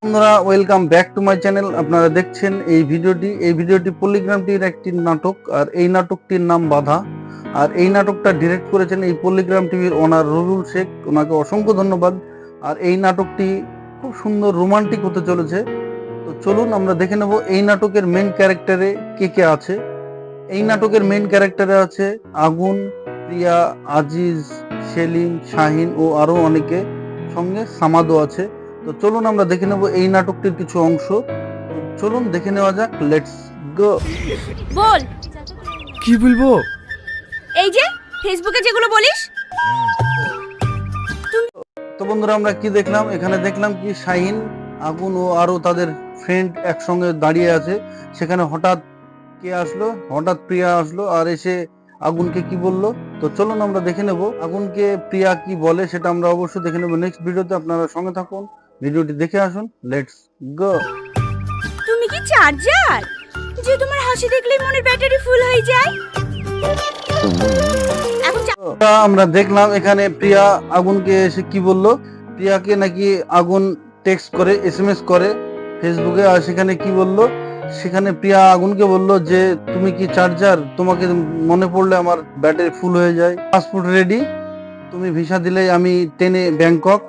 বন্ধুরা, welcome back to my channel. আপনারা দেখছেন এই ভিডিওটি পল্লিগ্রামটির একটি নাটক, আর এই নাটকটির নাম বাধা। আর এই নাটকটা ডিরেক্ট করেছেন এই পল্লিগ্রাম টিভির ওনার রুরুল শেখ, ওনাকে অসংখ্য ধন্যবাদ। আর এই নাটকটি খুব সুন্দর রোমান্টিক হতে চলেছে। তো চলুন আমরা দেখে নেব এই নাটকের মেন ক্যারেক্টারে কে কে আছে। এই নাটকের মেন ক্যারেক্টারে আছে আগুন, প্রিয়া, আজিজ, সেলিম, শাহিন ও আরো অনেকে, সঙ্গে সামাদও আছে। তো চলুন আমরা দেখে নেব এই নাটকটির কিছু অংশ। চলুন দেখে নেওয়া যাক, লেটস গো। বল। কি বলবো? এই যে ফেসবুকে যেগুলো বলিস। তো বন্ধুরা, আমরা কি দেখলাম? এখানে দেখলাম কি শাহিন, আগুন ও আরো তাদের ফ্রেন্ড একসঙ্গে দাঁড়িয়ে আছে। সেখানে হঠাৎ কে আসলো? হঠাৎ প্রিয়া আসলো আর এসে আগুনকে কি বললো। তো চলুন আমরা দেখে নেব আগুনকে প্রিয়া কি বলে, সেটা আমরা অবশ্যই দেখে নেব নেক্সট ভিডিওতে। আপনারা সঙ্গে থাকুন, ভিডিওটি দেখে আসুন, লেটস গো। তুমি কি চার্জার যে তোমার হাসি দেখলেই মনের ব্যাটারি ফুল হয়ে যায়? এখন আমরা দেখলাম এখানে প্রিয়া আগুনকে এসে কি বললো। প্রিয়াকে নাকি আগুন টেক্সট করে, এসএমএস করে ফেসবুকে। আর সেখানে কি বললো? সেখানে প্রিয়া আগুনকে বলল যে তুমি কি চার্জার, তোমাকে মনে পড়লে আমার ব্যাটারি ফুল হয়ে যায়। পাসপোর্ট রেডি, তুমি ভিসা দিলেই আমি ট্রেনে ব্যাংকক।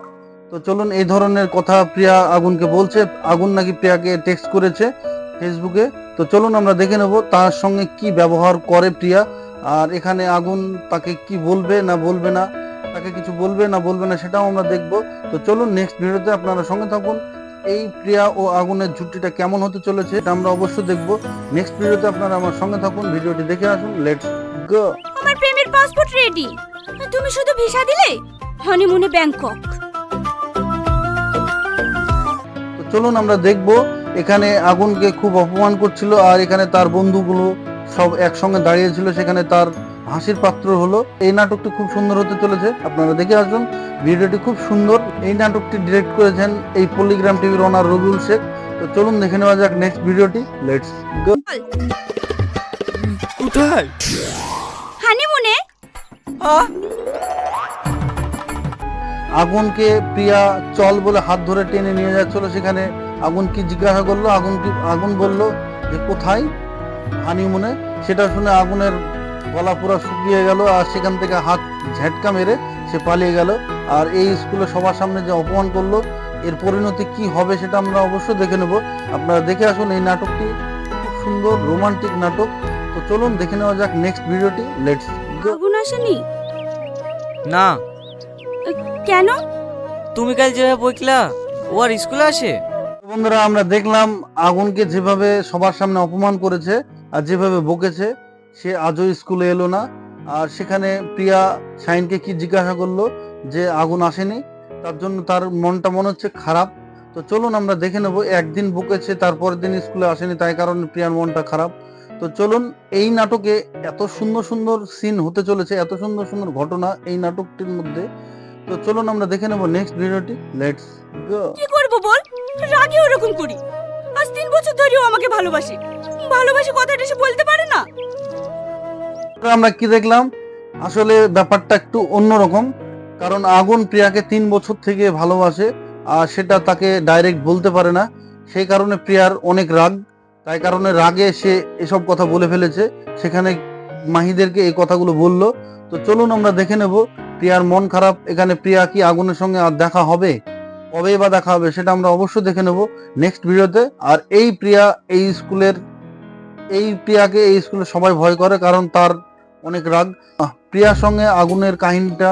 তো চলুন, এই ধরনের কথা প্রিয়া আগুনকে বলছে। আগুন নাকি প্রিয়াকে টেক্সট করেছে ফেসবুকে। তো চলুন আমরা দেখে নেব তার সঙ্গে কি ব্যবহার করে প্রিয়া। আর এখানে আগুন তাকে কি বলবে না বলবে না, তাকে কিছু বলবে না বলবে না, সেটাও আমরা দেখব। তো চলুন নেক্সট ভিডিওতে আপনারা সঙ্গে থাকুন। এই প্রিয়া ও আগুনের জুটিটা কেমন হতে চলেছে এটা আমরা অবশ্যই দেখব নেক্সট ভিডিওতে। আপনারা আমার সঙ্গে থাকুন, ভিডিওটি দেখে আসুন, লেটস গো। আমার প্রেমের পাসপোর্ট রেডি, তুমি শুধু ভিসা দিলে হানিমুনে ব্যাংকক। তো চলুন আমরা দেখব এখানে আগুনকে খুব অপমান করছিল, আর এখানে তার বন্ধুগুলো সব একসঙ্গে দাঁড়িয়েছিল, সেখানে তার হাসির পাত্র হলো। এই নাটকটি খুব সুন্দর হতে চলেছে, আপনারা দেখে আসুন, ভিডিওটি খুব সুন্দর। এই নাটকটি ডিরেক্ট করেছেন এই পল্লিগ্রাম টিভির ওনার রবিউল শেখ। তো চলুন দেখে নেওয়া যাক নেক্সট ভিডিওটি, লেটস গো। কোথায়? হানিমুনে। আগুনকে প্রিয়া চল বলে হাত ধরে টেনে নিয়ে যাচ্ছিল। সেখানে আগুন কি জিজ্ঞাসা করলো, আগুন বলল যে কোথায়? হানিমুনে। সেটা শুনে আগুনের গলা পুরো শুকিয়ে গেল, আর সেখান থেকে হাত ঝেটকা মেরে সে পালিয়ে গেল। আর এই স্কুলে সবার সামনে যে অপমান করলো, এর পরিণতি কি হবে সেটা আমরা অবশ্যই দেখে নেব। আপনারা দেখে আসুন, এই নাটকটি খুব সুন্দর রোমান্টিক নাটক। তো চলুন দেখে নেওয়া যাক নেক্সট ভিডিওটি, লেটস গো। আগুন আসেনি না, কেন? তুমি কাল যেভাবে বইকলা ও আর স্কুলে আসে? বন্ধুরা, আমরা দেখলাম আগুনকে যেভাবে সবার সামনে অপমান করেছে আর যেভাবে বকেছে, সে আজও স্কুলে এলো না। আর সেখানে প্রিয়া শাহিনকে কি জিজ্ঞাসা করলো যে আগুন আসেনি, তার জন্য তার মনটা মনে হচ্ছে খারাপ। তো চলুন আমরা দেখে নেব, একদিন বকেছে তারপরের দিন স্কুলে আসেনি, তাই কারণে প্রিয়ার মনটা খারাপ। তো চলুন, এই নাটকে এত সুন্দর সুন্দর সিন হতে চলেছে, এত সুন্দর সুন্দর ঘটনা এই নাটকটির মধ্যে। তো চলুন আমরা দেখে নেব নেক্সট ভিডিওটি, লেটস গো। কি করব বল? রাগে ওরকম করি। আজ 3 বছর ধরেও আমাকে ভালোবাসে, ভালোবাসে কথাটা সে বলতে পারে না। আমরা কি দেখলাম? আসলে ব্যাপারটা একটু অন্যরকম, কারণ আগুন প্রিয়াকে 3 বছর থেকে ভালোবাসে, আর সেটা তাকে ডাইরেক্ট বলতে পারে না। সেই কারণে প্রিয়ার অনেক রাগ, তাই কারণে রাগে সে এসব কথা বলে ফেলেছে। সেখানে মাহিদেরকে এই কথাগুলো বলল। তো চলুন আমরা দেখে নেব প্রিয়ার মন খারাপ। এখানে প্রিয়া কি আগুনের সঙ্গে আর দেখা হবে, কবে বা দেখা হবে, সেটা আমরা অবশ্যই দেখে নেব নেক্সট ভিডিওতে। আর এই প্রিয়া এই প্রিয়াকে এই স্কুলে সবাই ভয় করে, কারণ তার অনেক রাগ। প্রিয়ার সঙ্গে আগুনের কাহিনীটা,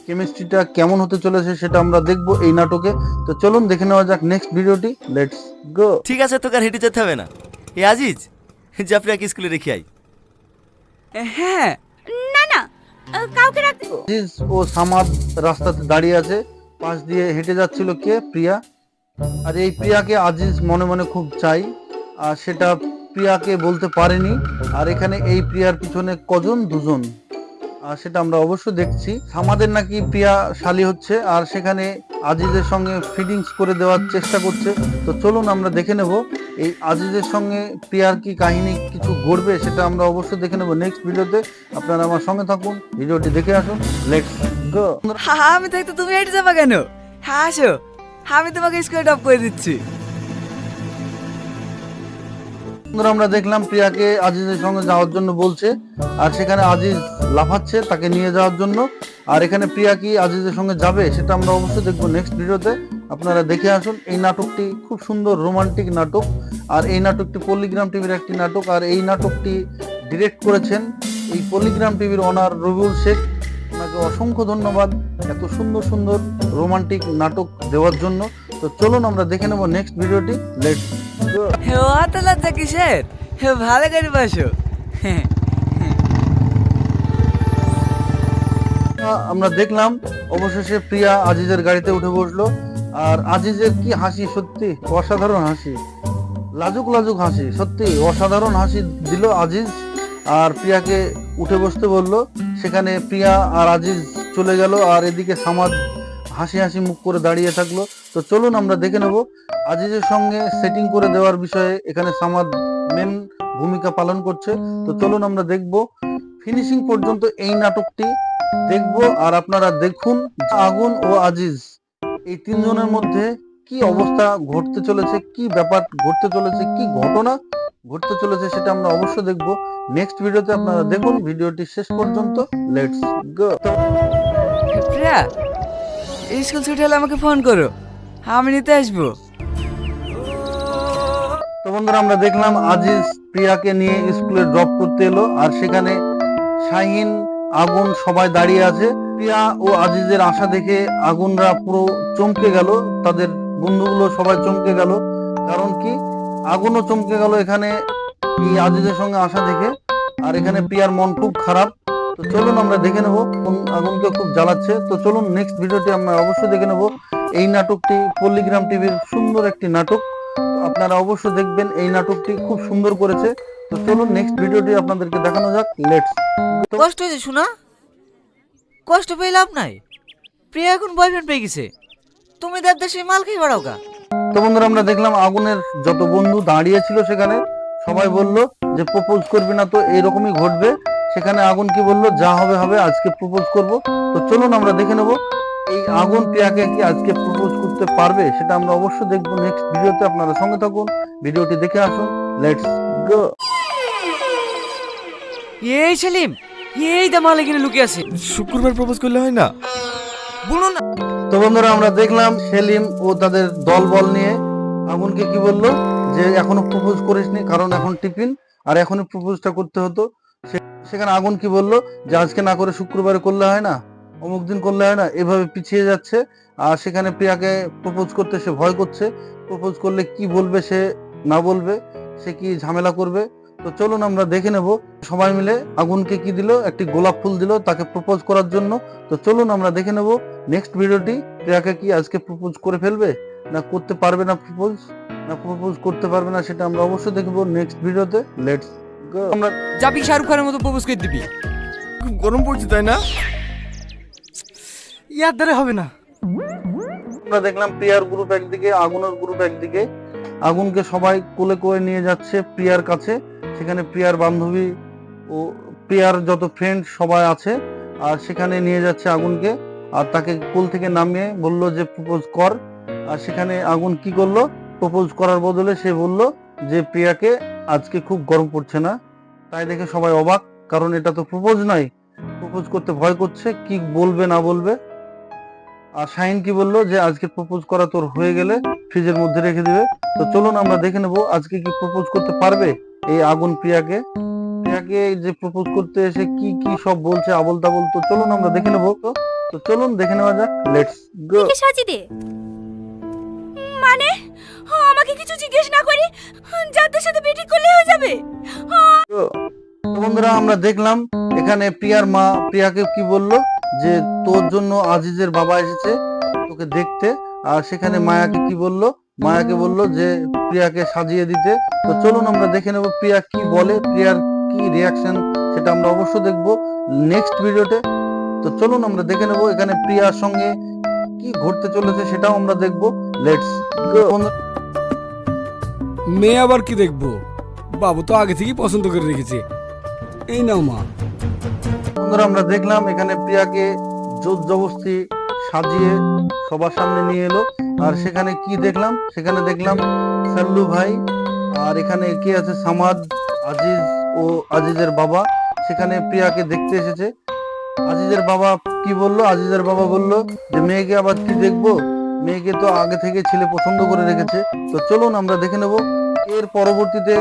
কেমিস্ট্রিটা কেমন হতে চলেছে সেটা আমরা দেখব এই নাটকে। তো চলুন দেখে নেওয়া যাক নেক্সট ভিডিওটি, লেটস গো। ঠিক আছে, তোকে আর হেঁটে যেতে হবে না। এ আজিজ, যা প্রিয়াকে স্কুলে রেখে আই। হ্যাঁ। না না, কাউকে রাখতে। আজিজ ও সামাদ রাস্তাতে দাঁড়িয়ে আছে, পাশ দিয়ে হেঁটে যাচ্ছিল কে? প্রিয়া। আর এই প্রিয়াকে আজিজ মনে মনে খুব চাই, আর সেটা প্রিয়াকে বলতে পারেনি। আর এখানে এই প্রিয়ার পিছনে কজন? 2 জন। আর সেটা আমরা অবশ্যই দেখছি। সামাদের নাকি প্রিয়া শালী হচ্ছে, আর সেখানে আজিজের সঙ্গে ফিডিংস করে দেওয়ার চেষ্টা করছে। তো চলুন আমরা দেখে নেব এই আজিজের সঙ্গে প্রিয়ার কি কাহিনী কিছু ঘটবে, সেটা আমরা অবশ্যই দেখে নেব নেক্সট ভিডিওতে। আপনারা আমার সঙ্গে থাকুন, ভিডিওটি দেখে আসুন, লেটস গো। আমি থাকতে তুমি হেঁটে যাবা কেন? হ্যাঁ আসো, আমি তোমাকে স্কুলে ড্রপ করে দিচ্ছি। বন্ধুরা আমরা দেখলাম প্রিয়াকে আজিজের সঙ্গে যাওয়ার জন্য বলছে, আর সেখানে আজিজ লাফাচ্ছে তাকে নিয়ে যাওয়ার জন্য। আর এখানে প্রিয়া কি আজিজের সঙ্গে যাবে সেটা আমরা অবশ্যই দেখবো নেক্সট ভিডিওতে। আপনারা দেখে আসুন। এই নাটকটি খুব সুন্দর রোমান্টিক নাটক, আর এই নাটকটি পল্লিগ্রাম টিভির একটি নাটক, আর এই নাটকটি ডিরেক্ট করেছেন এই পল্লিগ্রাম টিভির ওনার রবিউল শেখ। আপনাকে অসংখ্য ধন্যবাদ এত সুন্দর সুন্দর রোমান্টিক নাটক দেওয়ার জন্য। তো চলুন আমরা দেখে নেব নেক্সট ভিডিওটি। Let's go. হে অত লজ্জা কিসের? হে ভালো করে বসো। আমরা দেখলাম অবশেষে প্রিয়া আজিজের গাড়িতে উঠে বসলো, আর আজিজের কি হাসি, সত্যি অসাধারণ হাসি, লাজুক লাজুক হাসি, সত্যি অসাধারণ হাসি দিল আজিজ। আর প্রিয়াকে উঠে বসতে বললো, সেখানে প্রিয়া আর আজিজ চলে গেল, আর এদিকে সামাদ হাসি হাসি মুখ করে দাঁড়িয়ে থাকলো। তো চলুন আমরা দেখে নেব আজিজের সঙ্গে সেটিং করে দেওয়ার বিষয়ে এখানে সামাদ মেন ভূমিকা পালন করছে। তো চলুন আমরা দেখব ফিনিশিং পর্যন্ত এই নাটকটি দেখব, আর আপনারা দেখুন আগুন ও আজিজ এই তিনজনের মধ্যে কি অবস্থা ঘটতে চলেছে, কি ব্যাপার ঘটতে চলেছে, কি ঘটনা ঘটতে চলেছে সেটা আমরা অবশ্যই দেখব নেক্সট ভিডিওতে। আপনারা দেখুন ভিডিওটি শেষ পর্যন্ত। Let's go. প্রিয়া, স্কুল ছুটি হলে আমাকে ফোন করো, আমি নিতে আসবো। তো বন্ধুরা আমরা দেখলাম আজিজ প্রিয়াকে নিয়ে স্কুলে ড্রপ করতে এলো, আর সেখানে শাহিন, আগুন সবাই দাঁড়িয়ে আছে। প্রিয়া ও আজিজের আশা দেখে আগুনরা পুরো চমকে গেল, তাদের বন্ধুগুলো সবাই চমকে গেল। কারণ কি, আগুনও চমকে গেল এখানে এই আজিজের সঙ্গে আশা দেখে। আর এখানে প্রিয়ার মন খুব খারাপ। তো চলুন আমরা দেখে নেব কোন আগুনকে খুব জ্বালাচ্ছে। তো চলুন নেক্সট ভিডিওটি আমরা অবশ্যই দেখে নেব। এই নাটকটি পল্লিগ্রাম টিভির সুন্দর একটি নাটক, আপনারা অবশ্যই দেখবেন। এই নাটকটি খুব সুন্দর করেছে। তো চলুন নেক্সট ভিডিওটি আপনাদেরকে দেখানো যাক। লেটস। কষ্ট হয়েছে শোনা, কষ্ট পেয়ে লাভ নাই। প্রিয়া এখন বয়ফ্রেন্ড পেয়ে গেছে, তুমি দেবদাসে মাল খেয়ে বেড়াও গা। তো বন্ধুরা আমরা দেখলাম আগুনের যত বন্ধু দাঁড়িয়ে ছিল সেখানে সবাই বলল যে প্রপোজ করবি না তো এইরকমই ঘটবে। সেখানে আগুন কি বলল, যা হবে হবে, আজকে প্রপোজ করব। তো চলুন আমরা দেখে নেব এই আগুন প্রিয়াকে কি আজকে প্রপোজ করতে পারবে সেটা আমরা অবশ্যই দেখবো নেক্সট ভিডিওতে। আপনারা সঙ্গে থাকুন, ভিডিওটি দেখে আসুন। Let's go. এই সেলিম, এই দা মাল এখানে লুকিয়ে আছে। শুক্রবার প্রপোজ করলে হয় না? বলো না। তো বন্ধুরা আমরা দেখলাম সেলিম ও তাদের দল বল নিয়ে আগুনকে কি বললো যে এখনো প্রপোজ করিসনি, কারণ এখন টিফিন, আর এখনই প্রপোজটা করতে হতো। সেখানে আগুন কি বললো যে আজকে না করে শুক্রবারে করলে হয় না, অমুক দিন করলে হয় না, এভাবে পিছিয়ে যাচ্ছে। আর সেখানে প্রিয়াকে প্রপোজ করতে সে ভয় করছে, প্রপোজ করলে কি বলবে, সে না বলবে, সে কি ঝামেলা করবে। তো চলুন আমরা দেখে নেব সবাই মিলে আগুনকে কি দিল, একটি গোলাপ ফুল দিল তাকে প্রপোজ করার জন্য। তো চলুন আমরা দেখে নেব নেক্সট ভিডিওটি। প্রিয়াকে কি আজকে প্রপোজ করে ফেলবে, না করতে পারবে না প্রপোজ, না প্রপোজ করতে পারবে না, সেটা আমরা অবশ্যই দেখব নেক্সট ভিডিওতে। Let's go. আমরা যাবি শাহরুখ খানের মতো প্রপোজ করে দিবি? খুব গরম পড়ছে তাই না? ইয়ার দ্বারা হবে না। আমরা দেখলাম প্রিয়ার গ্রুপ একদিকে, আগুনের গ্রুপ একদিকে। আগুনকে সবাই কোলে করে নিয়ে যাচ্ছে প্রিয়ার কাছে। সেখানে প্রিয়ার বান্ধবী ও প্রিয়ার যত ফ্রেন্ড সবাই আছে, আর সেখানে নিয়ে যাচ্ছে আগুনকে, আর তাকে কোল থেকে নামিয়ে বলল যে প্রপোজ কর। আর সেখানে আগুন কি করলো, প্রপোজ করার বদলে সে বলল যে প্রিয়াকে আজকে খুব গরম পড়ছে না। তাই দেখে সবাই অবাক, কারণ এটা তো প্রপোজ নয়, প্রপোজ করতে ভয় করছে, কি বলবে না বলবে। আর শাহিন কি বললো যে আজকে প্রপোজ করা তোর হয়ে গেলে ফ্রিজের মধ্যে রেখে দিবে। তো চলুন আমরা দেখে নেব আজকে কি প্রপোজ করতে পারবে এই আগুন প্রিয়াকে। প্রিয়াকে যে প্রপোজ করতে এসে কি কি সব বলছে আবল তাবল। তো চলুন আমরা দেখে নেব। তো চলুন দেখে নেওয়া যাক। Let's go. কে সাজি দে মানে আমাকে কিছু জিজ্ঞেস না করে যাদের সাথে বেটি করলে হয়ে যাবে? তো বন্ধুরা আমরা দেখলাম এখানে প্রিয়ার মা প্রিয়াকে কি বলল যে তোর জন্য আজিজের বাবা এসেছে তোকে দেখতে। আর সেখানে মায়াকে কি বলল, মায়াকে বলল যে প্রিয়াকে সাজিয়ে দিতে। তো চলুন আমরা দেখে নেব প্রিয়া কি বলে, প্রিয়ার কি রিয়াকশন সেটা আমরা অবশ্যই দেখব নেক্সট ভিডিওতে। তো চলুন আমরা দেখে নেব এখানে প্রিয়ার সঙ্গে কি ঘটতে চলেছে সেটাও আমরা দেখব। Let's go. মেয়ে আবার কি দেখবো, বাবু তো আগে থেকেই পছন্দ করে রেখেছে। এই নাও মা। বন্ধুরা আমরা দেখলাম এখানে প্রিয়াকে জোর জবরদস্তি সাজিয়ে সবার সামনে নিয়ে এলো। আর সেখানে কি দেখলাম, সেখানে দেখলাম সাল্লু ভাই আর এখানে কে আছে, সামাদ, আজিজ ও আজিজের বাবা সেখানে প্রিয়াকে দেখতে এসেছে। আজিজের বাবা কি বললো, আজিজের বাবা বলল যে মেয়েকে আবার কি দেখবো, মেয়েকে তো আগে থেকে ছেলে পছন্দ করে রেখেছে। তো চলুন আমরা দেখে নেব এর পরবর্তীতে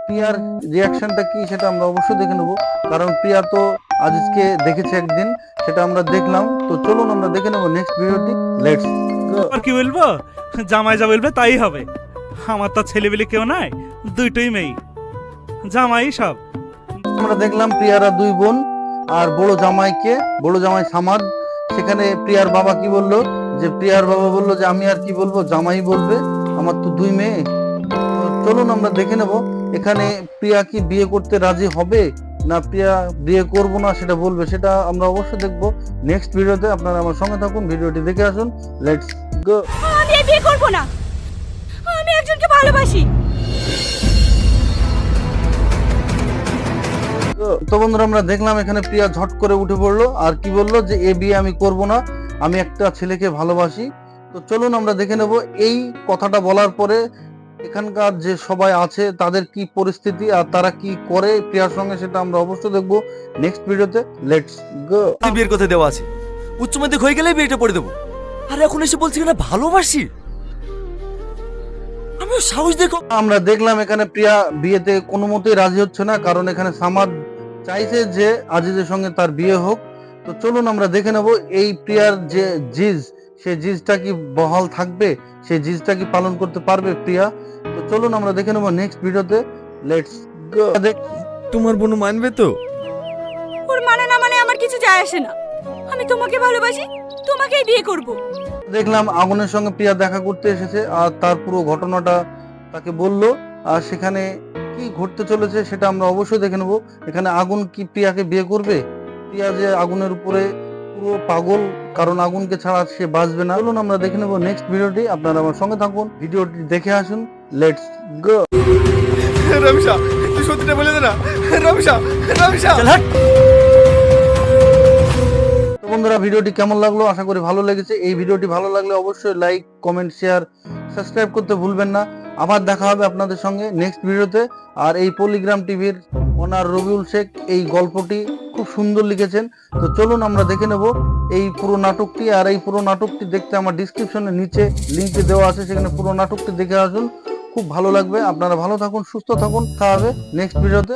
প্রিয়ার রিয়াকশনটা কি সেটা আমরা অবশ্যই দেখে নেব, কারণ প্রিয়া তো আজিজকে দেখেছে একদিন, সেটা আমরা দেখলাম। তো চলুন আমরা দেখে নেব নেক্সট ভিডিওটি, লেটস গো। আর কি বলবো, জামাই যা বলবে তাই হবে। আমার তো ছেলেবেলে কেউ নাই, দুইটাই মেয়ে, জামাই সব। আমরা দেখলাম প্রিয়ারা দুই বোন আর বড় জামাই সামাদ। সেখানে প্রিয়ার বাবা কি বললো, যে প্রিয়ার বাবা বললো যে আমি আর কি বলবো, জামাই বলবে, আমার তো দুই মেয়ে। তো চলুন আমরা দেখে নেব এখানে প্রিয়া কি বিয়ে করতে রাজি হবে না প্রিয়া বিয়ে করবো না সেটা বলবে, সেটা আমরা অবশ্যই দেখবো নেক্সট ভিডিওতে। আপনারা আমার সঙ্গে থাকুন, ভিডিওটি দেখে আসুন, লেটস গো। আমি এই বিয়ে করব না, আমি একজনকে ভালোবাসি। তো বন্ধুরা আমরা দেখলাম এখানে প্রিয়া ঝট করে উঠে পড়লো আর কি বললো যে এ বিয়ে আমি করব না, আমি একটা ছেলেকে ভালোবাসি। তো চলুন আমরা দেখে নেব এই কথাটা বলার পরে এখানকার যে সবাই আছে তাদের কি পরিস্থিতি আর তারা কি করে প্রিয়ার সঙ্গে, সেটা আমরা অবশ্যই দেখবো নেক্সট ভিডিওতে, লেটস গো। বিয়ের কথা দেওয়া আছে, উচ্চ মাধ্যমিক হয়ে গেলে বিয়েটা করে দেবো, আর এখন এসে বলছি না ভালোবাসি। আমিও সাহস দেখো। আমরা দেখলাম এখানে প্রিয়া বিয়েতে কোনো মতেই রাজি হচ্ছে না, কারণ এখানে সামাদ চাইছে যে আজিজের সঙ্গে তার বিয়ে হোক। তো চলুন আমরা দেখে নেব এই প্রিয়ার যে জিজ, সেই জিজটা কি বহাল থাকবে, সেই জিজটা কি পালন করতে পারবে প্রিয়া। তো চলুন আমরা দেখে নেব নেক্সট ভিডিওতে, লেটস গো। তোমার বোন মানবে তো? ওর মানে না মানে আমার কিছু যায় আসে না, আমি তোমাকে ভালোবাসি, তোমাকেই বিয়ে করব। দেখলাম আগুনের সঙ্গে প্রিয়া দেখা করতে এসেছে আর তার পুরো ঘটনাটা তাকে বললো, আর সেখানে কি ঘটতে চলেছে সেটা আমরা অবশ্যই দেখে নেব। এখানে আগুন কি প্রিয়াকে বিয়ে করবে, প্রিয়া যে আগুনের উপরে পুরো পাগল, কারণ আগুনকে ছাড়া সে বাঁচবে না। চলুন আমরা দেখে নেব নেক্সট ভিডিওটি, আপনারা আমার সঙ্গে থাকুন, ভিডিওটি দেখে আসুন, লেটস গো। রমশা, তুই সত্যিটা বলে দে না। রমশা, চল হাট। তো বন্ধুরা ভিডিওটি কেমন লাগলো, আশা করি ভালো লেগেছে। এই ভিডিওটি ভালো লাগলে অবশ্যই লাইক, কমেন্ট, শেয়ার, সাবস্ক্রাইব করতে ভুলবেন না। আবার দেখা হবে আপনাদের সঙ্গে নেক্সট ভিডিওতে। আর এই পলিগ্রাম টিভির ওনার রবিউল শেখ এই গল্পটি খুব সুন্দর লিখেছেন। তো চলুন আমরা দেখে নেব এই পুরো নাটকটি, আর এই পুরো নাটকটি দেখতে আমার ডিসক্রিপশনের নিচে লিঙ্কে দেওয়া আছে, সেখানে পুরো নাটকটি দেখে আসুন, খুব ভালো লাগবে। আপনারা ভালো থাকুন, সুস্থ থাকুন, দেখা হবে নেক্সট ভিডিওতে।